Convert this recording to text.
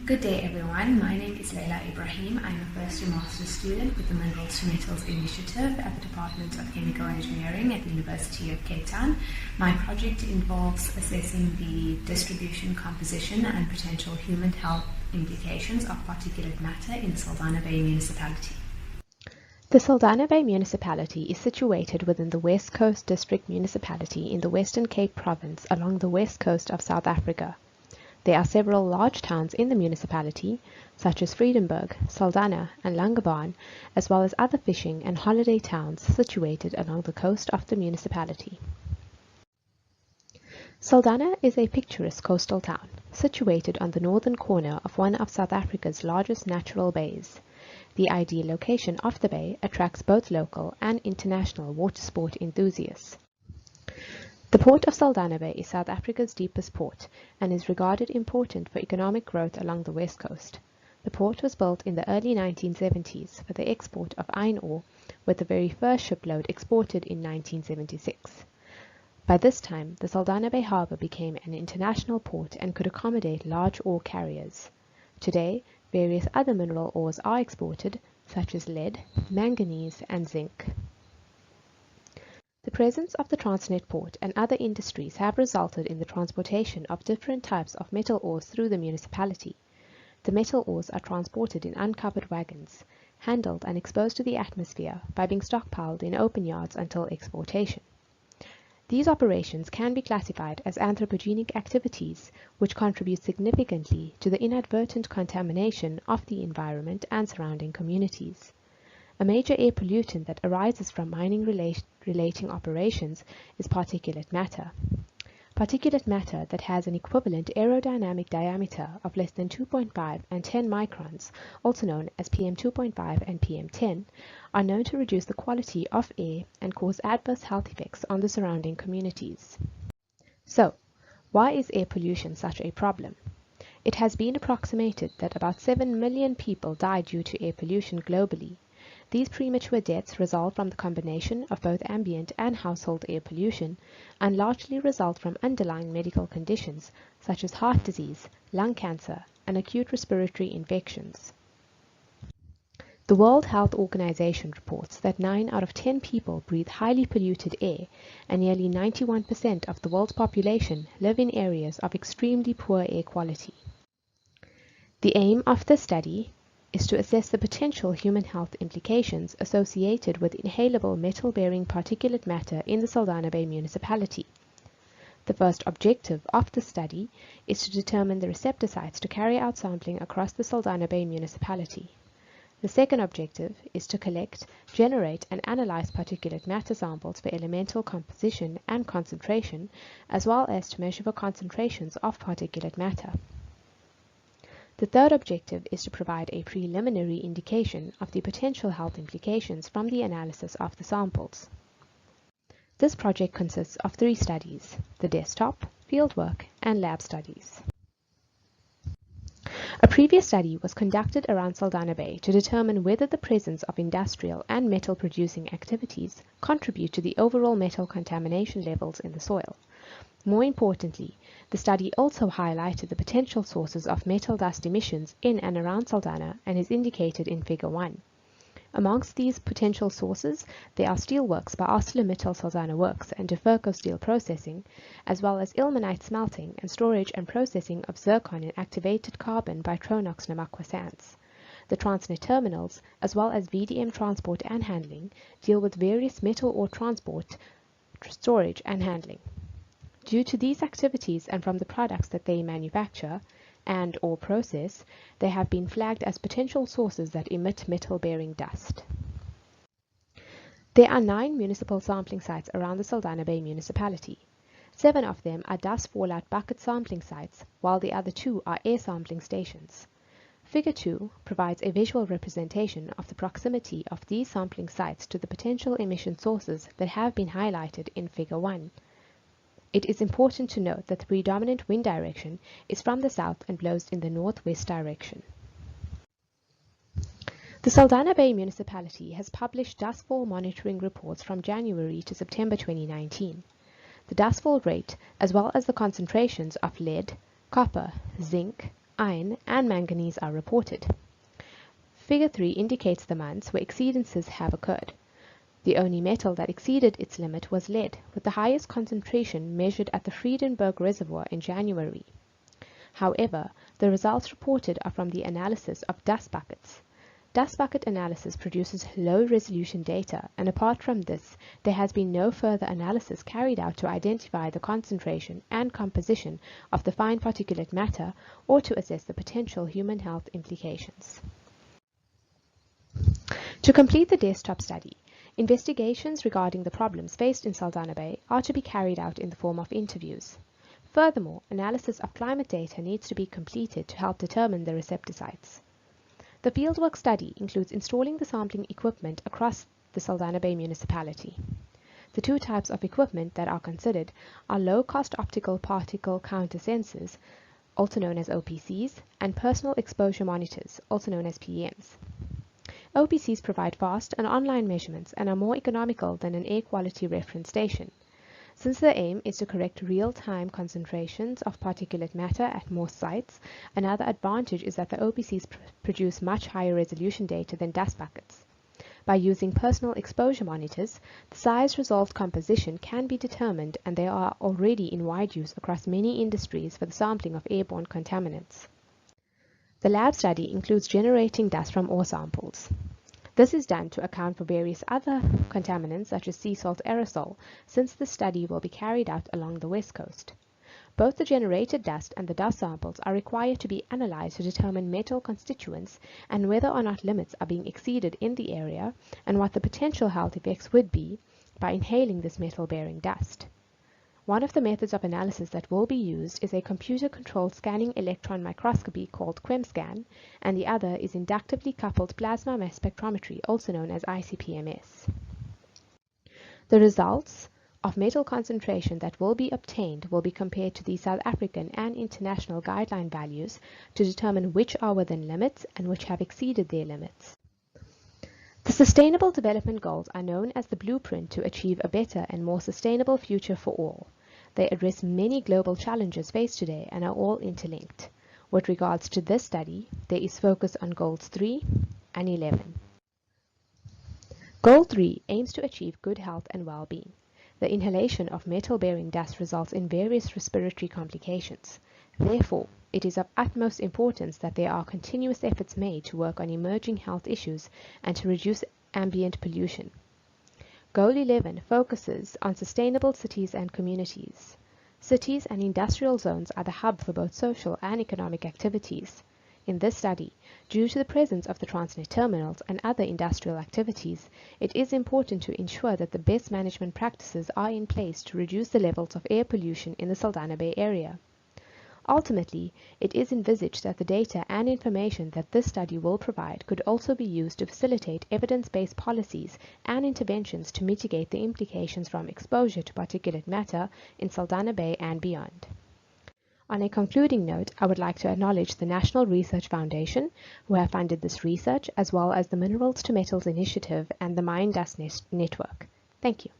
Good day everyone, my name is Laylaa Ebrahim. I'm a first year master's student with the Minerals to Metals Initiative at the Department of Chemical Engineering at the University of Cape Town. My project involves assessing the distribution, composition and potential human health implications of particulate matter in the Saldanha Bay Municipality. The Saldanha Bay Municipality is situated within the West Coast District Municipality in the Western Cape Province along the west coast of South Africa. There are several large towns in the municipality, such as Vredenburg, Saldanha and Langebaan, as well as other fishing and holiday towns situated along the coast of the municipality. Saldanha is a picturesque coastal town, situated on the northern corner of one of South Africa's largest natural bays. The ideal location of the bay attracts both local and international water sport enthusiasts. The port of Saldanha Bay is South Africa's deepest port and is regarded important for economic growth along the west coast. The port was built in the early 1970s for the export of iron ore, with the very first shipload exported in 1976. By this time, the Saldanha Bay harbour became an international port and could accommodate large ore carriers. Today, various other mineral ores are exported, such as lead, manganese and zinc. The presence of the Transnet port and other industries have resulted in the transportation of different types of metal ores through the municipality. The metal ores are transported in uncovered wagons, handled and exposed to the atmosphere by being stockpiled in open yards until exportation. These operations can be classified as anthropogenic activities, which contribute significantly to the inadvertent contamination of the environment and surrounding communities. A major air pollutant that arises from mining relating operations is particulate matter. Particulate matter that has an equivalent aerodynamic diameter of less than 2.5 and 10 microns, also known as PM2.5 and PM10, are known to reduce the quality of air and cause adverse health effects on the surrounding communities. So, why is air pollution such a problem? It has been approximated that about 7 million people die due to air pollution globally. These premature deaths result from the combination of both ambient and household air pollution and largely result from underlying medical conditions such as heart disease, lung cancer, and acute respiratory infections. The World Health Organization reports that 9 out of 10 people breathe highly polluted air, and nearly 91% of the world's population live in areas of extremely poor air quality. The aim of this study is to assess the potential human health implications associated with inhalable metal-bearing particulate matter in the Saldanha Bay Municipality. The first objective of the study is to determine the receptor sites to carry out sampling across the Saldanha Bay Municipality. The second objective is to collect, generate and analyze particulate matter samples for elemental composition and concentration, as well as to measure for concentrations of particulate matter. The third objective is to provide a preliminary indication of the potential health implications from the analysis of the samples. This project consists of 3 studies: the desktop, fieldwork, and lab studies. A previous study was conducted around Saldanha Bay to determine whether the presence of industrial and metal-producing activities contribute to the overall metal contamination levels in the soil. More importantly, the study also highlighted the potential sources of metal dust emissions in and around Saldanha and is indicated in Figure 1. Amongst these potential sources, there are steelworks by ArcelorMittal Saldanha Works and Deferco Steel Processing, as well as ilmenite smelting and storage and processing of zircon and activated carbon by Tronox Namakwa Sands. The Transnet terminals, as well as VDM transport and handling, deal with various metal ore transport, storage and handling. Due to these activities and from the products that they manufacture and/or process, they have been flagged as potential sources that emit metal-bearing dust. There are 9 municipal sampling sites around the Saldanha Bay Municipality. 7 of them are dust fallout bucket sampling sites, while the other 2 are air sampling stations. Figure 2 provides a visual representation of the proximity of these sampling sites to the potential emission sources that have been highlighted in Figure 1. It is important to note that the predominant wind direction is from the south and blows in the northwest direction. The Saldanha Bay Municipality has published dustfall monitoring reports from January to September 2019. The dustfall rate, as well as the concentrations of lead, copper, zinc, iron, and manganese are reported. Figure 3 indicates the months where exceedances have occurred. The only metal that exceeded its limit was lead, with the highest concentration measured at the Friedenberg Reservoir in January. However, the results reported are from the analysis of dust buckets. Dust bucket analysis produces low-resolution data, and apart from this, there has been no further analysis carried out to identify the concentration and composition of the fine particulate matter or to assess the potential human health implications. To complete the desktop study, investigations regarding the problems faced in Saldanha Bay are to be carried out in the form of interviews. Furthermore, analysis of climate data needs to be completed to help determine the receptor sites. The fieldwork study includes installing the sampling equipment across the Saldanha Bay Municipality. The two types of equipment that are considered are low-cost optical particle counter sensors, also known as OPCs, and personal exposure monitors, also known as PEMs. OPCs provide fast and online measurements and are more economical than an air quality reference station. Since the aim is to correct real-time concentrations of particulate matter at more sites, another advantage is that the OPCs produce much higher resolution data than dust buckets. By using personal exposure monitors, the size-resolved composition can be determined, and they are already in wide use across many industries for the sampling of airborne contaminants. The lab study includes generating dust from ore samples. This is done to account for various other contaminants such as sea salt aerosol, since the study will be carried out along the west coast. Both the generated dust and the dust samples are required to be analyzed to determine metal constituents and whether or not limits are being exceeded in the area and what the potential health effects would be by inhaling this metal-bearing dust. One of the methods of analysis that will be used is a computer-controlled scanning electron microscopy called QEMScan, and the other is inductively coupled plasma mass spectrometry, also known as ICP-MS. The results of metal concentration that will be obtained will be compared to the South African and international guideline values to determine which are within limits and which have exceeded their limits. The Sustainable Development Goals are known as the blueprint to achieve a better and more sustainable future for all. They address many global challenges faced today and are all interlinked. With regards to this study, there is focus on Goals 3 and 11. Goal 3 aims to achieve good health and well-being. The inhalation of metal-bearing dust results in various respiratory complications. Therefore, it is of utmost importance that there are continuous efforts made to work on emerging health issues and to reduce ambient pollution. Goal 11 focuses on sustainable cities and communities. Cities and industrial zones are the hub for both social and economic activities. In this study, due to the presence of the Transnet terminals and other industrial activities, it is important to ensure that the best management practices are in place to reduce the levels of air pollution in the Saldanha Bay area. Ultimately, it is envisaged that the data and information that this study will provide could also be used to facilitate evidence-based policies and interventions to mitigate the implications from exposure to particulate matter in Saldanha Bay and beyond. On a concluding note, I would like to acknowledge the National Research Foundation, who have funded this research, as well as the Minerals to Metals Initiative and the Mine Dust Network. Thank you.